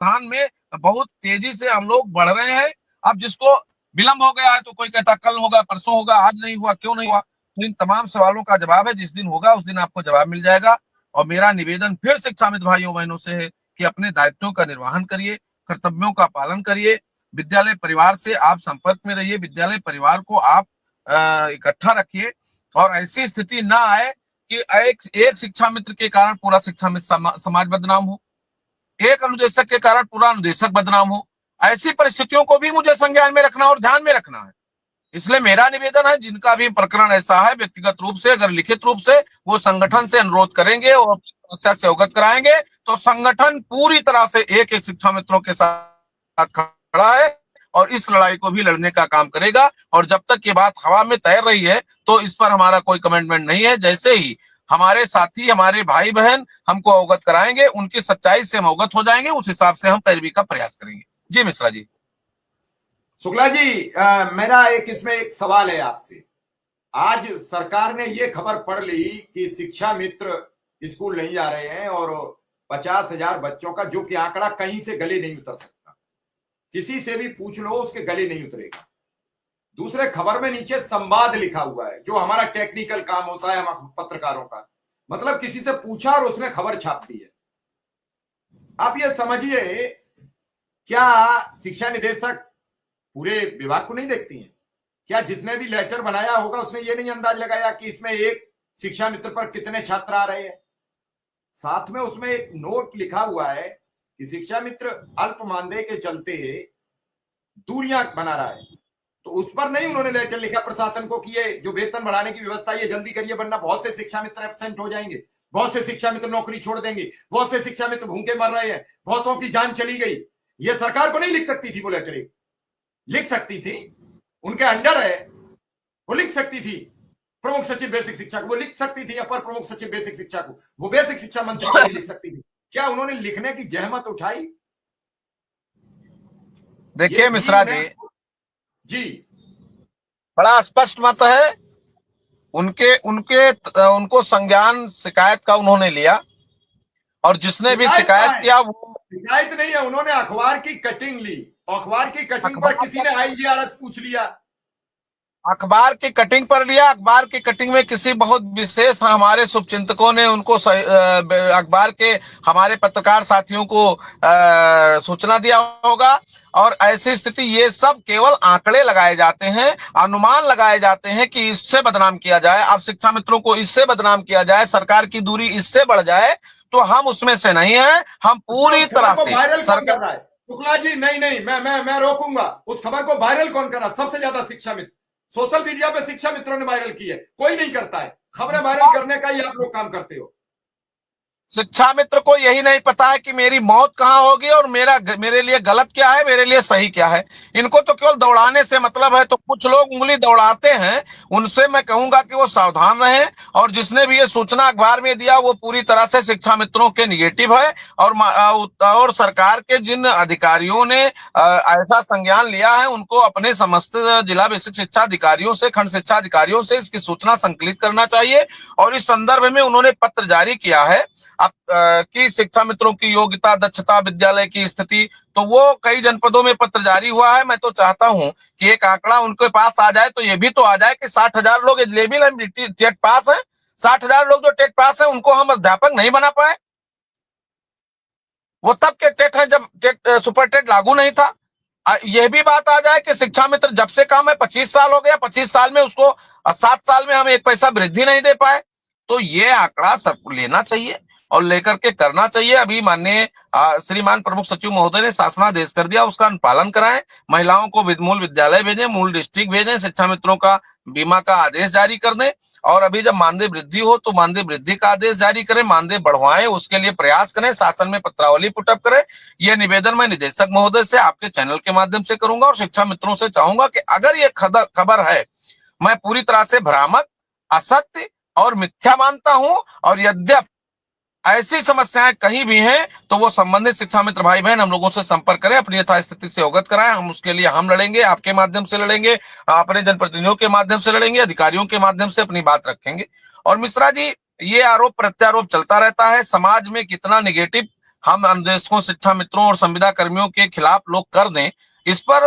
समाधान में बहुत तेजी से हम लोग बढ़ रहे हैं। अब जिसको विलंब हो गया है तो कोई कहता कल होगा, परसों होगा, आज नहीं हुआ, क्यों नहीं हुआ? तो इन तमाम सवालों का जवाब है, जिस दिन होगा उस दिन आपको जवाब मिल जाएगा। और मेरा निवेदन फिर शिक्षा मित्र भाइयों बहनों से है कि अपने दायित्वों का निर्वहन करिए, कर्तव्यों का पालन करिए, विद्यालय परिवार से आप संपर्क में रहिए, विद्यालय परिवार को आप इकट्ठा रखिए, और ऐसी स्थिति ना आए कि एक शिक्षा मित्र के कारण पूरा शिक्षा मित्र समाज बदनाम हो, एक अनुदेशक के कारण पूरा अनुदेशक बदनाम हो। ऐसी परिस्थितियों को भी मुझे संज्ञान में रखना और ध्यान में रखना है। इसलिए मेरा निवेदन है, जिनका भी प्रकरण ऐसा है, व्यक्तिगत रूप से अगर लिखित रूप से वो संगठन से अनुरोध करेंगे और समस्या से अवगत कराएंगे, तो संगठन पूरी तरह से एक एक शिक्षा मित्रों के साथ खड़ा है और इस लड़ाई को भी लड़ने का काम करेगा। और जब तक ये बात हवा में तैर रही है तो इस पर हमारा कोई कमिटमेंट नहीं है। जैसे ही हमारे साथी, हमारे भाई बहन हमको अवगत कराएंगे, उनकी सच्चाई से हम अवगत हो जाएंगे, उस हिसाब से हम पैरवी का प्रयास करेंगे। जी मिश्रा जी। शुक्ला जी, मेरा इसमें एक सवाल है आपसे। आज सरकार ने ये खबर पढ़ ली कि शिक्षा मित्र स्कूल नहीं जा रहे हैं और 50,000 बच्चों का, जो कि आंकड़ा कहीं से गले नहीं उतर सकता, किसी से भी पूछ लो उसके गले नहीं उतरेगा। दूसरे खबर में नीचे संवाद लिखा हुआ है, जो हमारा टेक्निकल काम होता है हम पत्रकारों का, मतलब किसी से पूछा और उसने खबर छाप दी है। आप ये समझिए, क्या शिक्षा निदेशक पूरे विभाग को नहीं देखती हैं? क्या जिसने भी लेटर बनाया होगा उसने ये नहीं अंदाज लगाया कि इसमें एक शिक्षा मित्र पर कितने छात्र आ रहे हैं? साथ में उसमें एक नोट लिखा हुआ है कि शिक्षा मित्र अल्प मानदेय के चलते दूरियां बना रहा है, तो उस पर नहीं उन्होंने लेटर लिखा प्रशासन को कि ये जो वेतन बढ़ाने की व्यवस्था ये जल्दी करिए, वरना बहुत से शिक्षा मित्र एब्सेंट हो जाएंगे, बहुत से शिक्षा मित्र नौकरी छोड़ देंगे, बहुत से शिक्षा मित्र भूखे मर रहे हैं, बहुतों की जान चली गई। ये सरकार को नहीं लिख सकती थी वो लेटर? लिख सकती थी, उनके अंडर है, वो लिख सकती थी। प्रमुख सचिव बेसिक शिक्षा को वो लिख सकती थी, अपर प्रमुख सचिव बेसिक शिक्षा को वो बेसिक शिक्षा मंत्री को नहीं लिख सकती थी। क्या उन्होंने लिखने की जहमत उठाई? देखिए मिश्रा जी, जी बड़ा स्पष्ट मत है उनके उनके उनको संज्ञान शिकायत का उन्होंने लिया, और जिसने भी शिकायत किया वो शिकायत नहीं है, उन्होंने अखबार की कटिंग ली, अखबार की कटिंग पर किसी ने IGRS पूछ लिया, अखबार की कटिंग पर लिया। अखबार की कटिंग में किसी बहुत विशेष हमारे शुभचिंतकों ने उनको अखबार के हमारे पत्रकार साथियों को सूचना दिया होगा। और ऐसी स्थिति, ये सब केवल आंकड़े लगाए जाते हैं, अनुमान लगाए जाते हैं कि इससे बदनाम किया जाए, अब शिक्षा मित्रों को इससे बदनाम किया जाए, सरकार की दूरी इससे बढ़ जाए। तो हम उसमें से नहीं है, हम पूरी तरह से सरकार। शुक्ला जी, नहीं, मैं रोकूंगा। उस खबर को वायरल कौन कर रहा? सबसे ज्यादा शिक्षा मित्र, सोशल मीडिया पे शिक्षा मित्रों ने वायरल की है, कोई नहीं करता है। खबरें वायरल करने का ही आप लोग काम करते हो। शिक्षा मित्र को यही नहीं पता है कि मेरी मौत कहां होगी और मेरे लिए गलत क्या है, मेरे लिए सही क्या है। इनको तो केवल दौड़ाने से मतलब है। तो कुछ लोग उंगली दौड़ाते हैं, उनसे मैं कहूंगा कि वो सावधान रहें। और जिसने भी ये सूचना अखबार में दिया वो पूरी तरह से शिक्षा मित्रों के निगेटिव है। और सरकार के जिन अधिकारियों ने ऐसा संज्ञान लिया है, उनको अपने समस्त जिला बेसिक शिक्षा अधिकारियों से, खंड शिक्षा अधिकारियों से इसकी सूचना संकलित करना चाहिए। और इस संदर्भ में उन्होंने पत्र जारी किया है कि शिक्षा मित्रों की योग्यता, दक्षता, विद्यालय की स्थिति, तो वो कई जनपदों में पत्र जारी हुआ है। मैं तो चाहता हूं कि एक आंकड़ा उनके पास आ जाए, तो ये भी तो आ जाए कि 60,000 लोग एलिजिबल हैं, टेट पास है। 60,000 लोग जो टेट पास है उनको हम अध्यापक नहीं बना पाए। वो तब के टेट है जब सुपर टेट लागू नहीं था। यह भी बात आ जाए कि शिक्षा मित्र जब से काम है 25 साल हो गया, 25 साल में उसको 7 साल में हम एक पैसा वृद्धि नहीं दे पाए। तो ये आंकड़ा सबको लेना चाहिए और लेकर के करना चाहिए। अभी माननीय श्रीमान प्रमुख सचिव महोदय ने शासनादेश कर दिया, उसका पालन कराएं। महिलाओं को मूल विद्यालय भेजें, मूल डिस्ट्रिक्ट भेजें, शिक्षा मित्रों का बीमा का आदेश जारी कर दें। और अभी जब मानदेय वृद्धि हो तो मानदेय वृद्धि का आदेश जारी करें, मानदेय बढ़वाएं, उसके लिए प्रयास करें, शासन में पत्रावली पुटअप करें। यह निवेदन मैं निदेशक महोदय से आपके चैनल के माध्यम से करूंगा और शिक्षा मित्रों से चाहूंगा कि अगर ये खबर है, मैं पूरी तरह से भ्रामक, असत्य और मिथ्या मानता हूं। और यद्यप ऐसी समस्याएं कहीं भी हैं तो वो संबंधित शिक्षा मित्र भाई बहन हम लोगों से संपर्क करें, अपनी यथास्थिति से अवगत कराएं। हम उसके लिए हम लड़ेंगे, आपके माध्यम से लड़ेंगे, अपने जनप्रतिनिधियों के माध्यम से लड़ेंगे, अधिकारियों के माध्यम से अपनी बात रखेंगे। और मिश्रा जी, ये आरोप प्रत्यारोप चलता रहता है, समाज में कितना निगेटिव हम अनुदेशकों, शिक्षा मित्रों और संविदा कर्मियों के खिलाफ लोग कर दें, इस पर